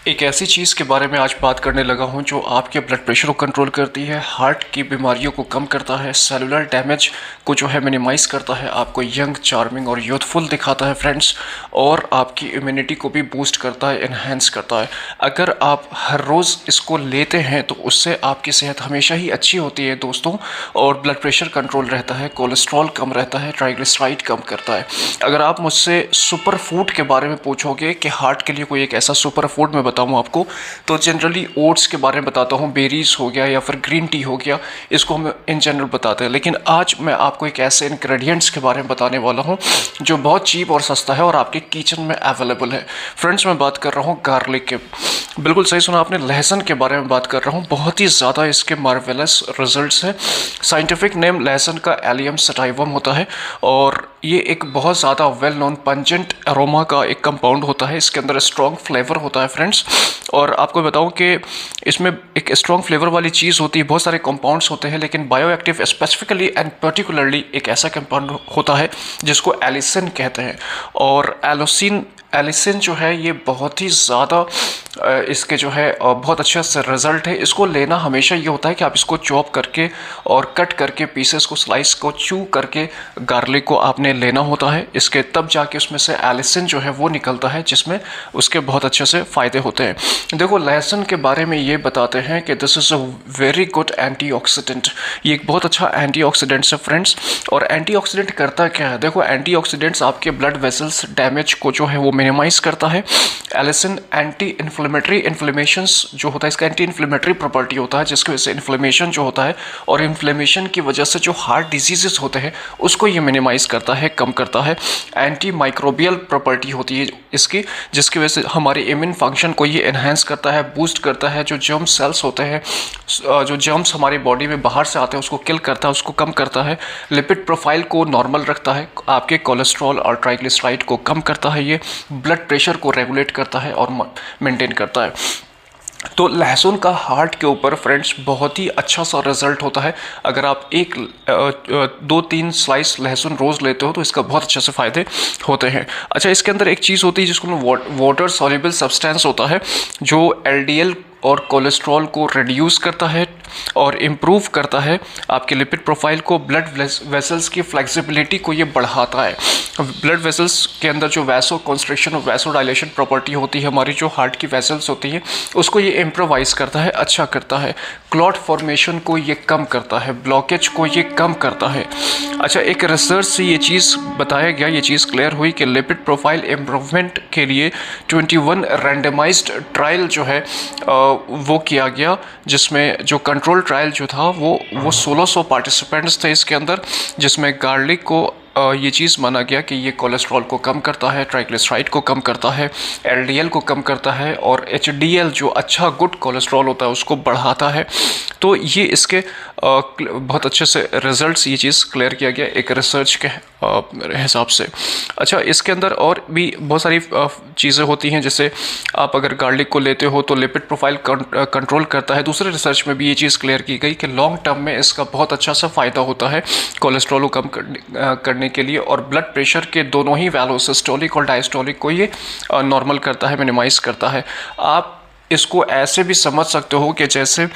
एक ऐसी चीज़ के बारे में आज बात करने लगा हूं जो आपके ब्लड प्रेशर को कंट्रोल करती है, हार्ट की बीमारियों को कम करता है, सेलुलर डैमेज को जो है मिनिमाइज़ करता है, आपको यंग, चार्मिंग और यूथफुल दिखाता है फ्रेंड्स, और आपकी इम्यूनिटी को भी बूस्ट करता है, इन्हेंस करता है। अगर आप हर रोज़ इसको लेते हैं तो उससे आपकी सेहत हमेशा ही अच्छी होती है दोस्तों, और ब्लड प्रेशर कंट्रोल रहता है, कोलेस्ट्रॉल कम रहता है, ट्राइग्लिसराइड कम करता है। अगर आप मुझसे सुपर फूड के बारे में पूछोगे कि हार्ट के लिए कोई एक ऐसा सुपर फूड मैं बताऊं आपको, तो जनरली ओट्स के बारे में बताता हूं, बेरीज हो गया या फिर ग्रीन टी हो गया, इसको हम इन जनरल बताते हैं। लेकिन आज मैं आपको एक ऐसे इंग्रेडिएंट्स के बारे में बताने वाला हूं जो बहुत चीप और सस्ता है और आपके किचन में अवेलेबल है। फ्रेंड्स, मैं बात कर रहा हूँ गार्लिक के। बिल्कुल सही सुना आपने, लहसुन के बारे में बात कर रहा हूँ। बहुत ही ज़्यादा इसके मार्वेलस रिजल्ट्स हैं। साइंटिफिक नेम लहसुन का एलियम सटाइवम होता है, और ये एक बहुत ज़्यादा वेल नोन पंजेंट अरोमा का एक कंपाउंड होता है। इसके अंदर स्ट्रॉन्ग फ्लेवर होता है फ्रेंड्स, और आपको बताऊं कि इसमें एक स्ट्रॉन्ग फ्लेवर वाली चीज़ होती है, बहुत सारे कंपाउंड्स होते हैं, लेकिन बायोएक्टिव स्पेसिफिकली एंड पर्टिकुलरली एक ऐसा कंपाउंड होता है जिसको एलिसिन कहते हैं। और एलिसिन जो है ये बहुत ही ज़्यादा इसके जो है बहुत अच्छा सा रिज़ल्ट है। इसको लेना हमेशा ये होता है कि आप इसको चॉप करके और कट करके पीसेस को, स्लाइस को चू करके गार्लिक को आपने लेना होता है। इसके तब जाके उसमें से एलिसिन जो है वो निकलता है, जिसमें उसके बहुत अच्छे से फ़ायदे होते हैं। देखो, लहसुन के बारे में ये बताते हैं कि this is a very good antioxidant. ये एक बहुत अच्छा एंटीऑक्सीडेंट्स है फ्रेंड्स। और एंटीऑक्सीडेंट करता क्या है? देखो, एंटीऑक्सीडेंट्स आपके ब्लड वेसल्स डैमेज को जो है वो मिनिमाइज करता है। एलिसिन एंटी इन्फ्लेमेटरी, इन्फ्लेमेशंस जो होता है इसका एंटी इन्फ्लेमेटरी प्रॉपर्टी होता है, जिसकी वजह से इन्फ्लेमेशन जो होता है, और इन्फ्लेमेशन की वजह से जो हार्ट डिजीजेस होते हैं उसको ये मिनिमाइज करता है, कम करता है। एंटी माइक्रोबियल प्रॉपर्टी होती है इसकी, जिसकी वजह से हमारे इम्यून फंक्शन को ये एनहेंस करता है, बूस्ट करता है। जो जर्म सेल्स होते हैं, जो जर्म्स हमारी बॉडी में बाहर से आते हैं उसको किल करता है, उसको कम करता है। लिपिड प्रोफाइल को नॉर्मल रखता है, आपके कोलेस्ट्रॉल और ट्राइग्लिसराइड को कम करता है। ये ब्लड प्रेशर को रेगुलेट करता है और मेंटेन करता है। तो लहसुन का हार्ट के ऊपर फ्रेंड्स बहुत ही अच्छा सा रिजल्ट होता है। अगर आप एक 2-3 स्लाइस लहसुन रोज़ लेते हो तो इसका बहुत अच्छे से फ़ायदे होते हैं। अच्छा, इसके अंदर एक चीज़ होती है जिसको वाटर सॉल्युबल सब्सटेंस होता है, जो एलडीएल और कोलेस्ट्रॉल को रिड्यूस करता है और इम्प्रूव करता है आपके लिपिड प्रोफाइल को। ब्लड वेसल्स की फ्लेक्सिबिलिटी को ये बढ़ाता है। ब्लड वेसल्स के अंदर जो वैसो कंस्ट्रिक्शन और वैसो डायलेशन प्रॉपर्टी होती है, हमारी जो हार्ट की वेसल्स होती है उसको ये इम्प्रोवाइज करता है, अच्छा करता है। क्लॉट फॉर्मेशन को ये कम करता है, ब्लॉकेज को ये कम करता है। अच्छा, एक रिसर्च से ये चीज़ बताया गया, ये चीज़ क्लियर हुई कि लिपिड प्रोफाइल इम्प्रूवमेंट के लिए 21 रैंडमाइज्ड ट्रायल जो है वो किया गया, जिसमें जो कंट्रोल ट्रायल जो था वो 1600 पार्टिसिपेंट्स थे इसके अंदर, जिसमें गार्लिक को ये चीज़ माना गया कि ये कोलेस्ट्रॉल को कम करता है, ट्राइग्लिसराइड को कम करता है, एलडीएल को कम करता है, और एचडीएल जो अच्छा गुड कोलेस्ट्रॉल होता है उसको बढ़ाता है। तो ये इसके बहुत अच्छे से रिजल्ट्स, ये चीज़ क्लियर किया गया एक रिसर्च के हिसाब से। अच्छा, इसके अंदर और भी बहुत सारी चीज़ें होती हैं, जैसे आप अगर गार्लिक को लेते हो तो लिपिड प्रोफाइल कंट्रोल करता है। दूसरे रिसर्च में भी ये चीज़ क्लियर की गई कि लॉन्ग टर्म में इसका बहुत अच्छा सा फ़ायदा होता है कोलेस्ट्रॉल को कम करने के लिए, और ब्लड प्रेशर के दोनों ही वैल्यू, सिस्टोलिक और डायस्टोलिक को ये नॉर्मल करता है, मिनिमाइज करता है। आप इसको ऐसे भी समझ सकते हो कि जैसे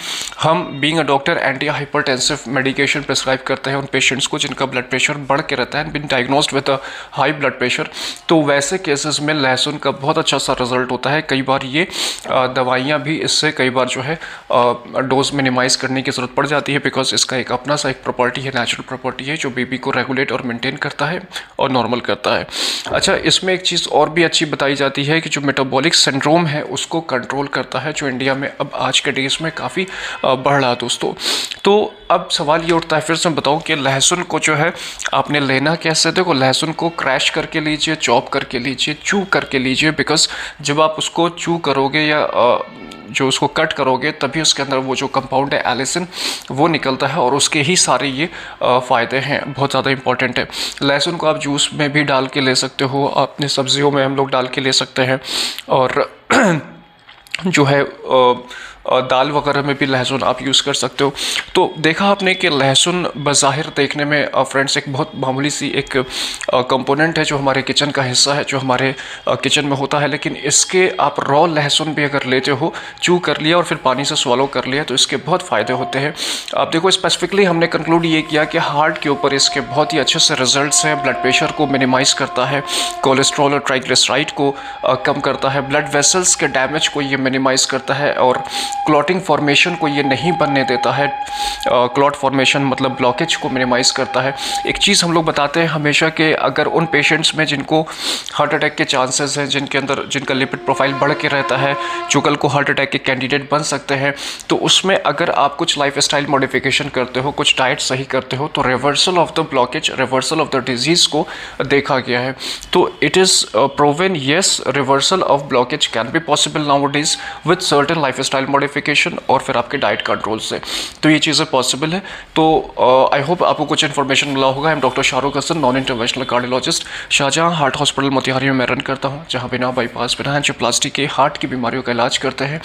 हम being a doctor anti hypertensive medication prescribe करते हैं उन पेशेंट्स को जिनका ब्लड प्रेशर बढ़ के रहता है, been diagnosed with a high blood pressure, तो वैसे केसेस में लहसुन का बहुत अच्छा सा रिजल्ट होता है। कई बार ये दवाइयाँ भी इससे कई बार जो है डोज मिनिमाइज करने की ज़रूरत पड़ जाती है, बिकॉज इसका एक अपना सा एक प्रॉपर्टी है, नेचुरल प्रॉपर्टी है, जो बीपी को रेगुलेट और मेनटेन करता है और नॉर्मल करता है। अच्छा, इसमें एक चीज़ और भी अच्छी बताई जाती है कि जो मेटाबॉलिक सिंड्रोम है उसको कंट्रोल करता है, जो इंडिया में अब आज के डेज में काफ़ी बढ़ रहा है दोस्तों। तो अब सवाल ये उठता है, फिर से मैं बताऊं कि लहसुन को जो है आपने लेना कैसे। देखो, लहसुन को क्रैश करके लीजिए, चॉप करके लीजिए, चू करके लीजिए, बिकॉज जब आप उसको चू करोगे या जो उसको कट करोगे तभी उसके अंदर वो जो कंपाउंड है एलिसिन वो निकलता है, और उसके ही सारे ये फ़ायदे हैं, बहुत ज़्यादा इंपॉर्टेंट है। लहसुन को आप जूस में भी डाल के ले सकते हो, अपनी सब्जियों में हम लोग डाल के ले सकते हैं, और जो है दाल वगैरह में भी लहसुन आप यूज़ कर सकते हो। तो देखा आपने कि लहसुन बज़ाहिर देखने में फ्रेंड्स एक बहुत मामूली सी एक कंपोनेंट है जो हमारे किचन का हिस्सा है, जो हमारे किचन में होता है, लेकिन इसके आप रॉ लहसुन भी अगर लेते हो, चू कर लिया और फिर पानी से स्वलो कर लिया, तो इसके बहुत फ़ायदे होते हैं। आप देखो स्पेसिफिकली हमने कंक्लूड ये किया कि हार्ट के ऊपर इसके बहुत ही अच्छे से रिजल्ट्स हैं। ब्लड प्रेशर को मिनिमाइज़ करता है, कोलेस्ट्रॉल और ट्राइग्लिसराइड को कम करता है, ब्लड वेसल्स के डैमेज को ये मिनिमाइज़ करता है और क्लॉटिंग फॉर्मेशन को ये नहीं बनने देता है। क्लॉट फॉर्मेशन मतलब ब्लॉकेज को मिनिमाइज़ करता है। एक चीज़ हम लोग बताते हैं हमेशा कि अगर उन पेशेंट्स में जिनको हार्ट अटैक के चांसेस हैं, जिनका लिपिड प्रोफाइल बढ़ के रहता है, जो कल को हार्ट अटैक के कैंडिडेट बन सकते हैं, तो उसमें अगर आप कुछ लाइफ स्टाइल मॉडिफिकेशन करते हो, कुछ डाइट सही करते हो, तो reversal of the blockage, reversal of the disease को देखा गया है। तो it is proven, yes, reversal of blockage can be possible now days with certain life style modification और फिर आपके डाइट कंट्रोल से। तो ये चीज़ें पॉसिबल है। तो आई होप आपको कुछ इन्फॉर्मेशन मिला होगा। I am doctor Shahrukh Hasan, non interventional cardiologist, Shahjahan heart hospital Motihari में मैं रन करता हूँ, जहाँ बिना बाईपास, बिना एंजियोप्लास्टी के हार्ट की बीमारियों का इलाज करते हैं।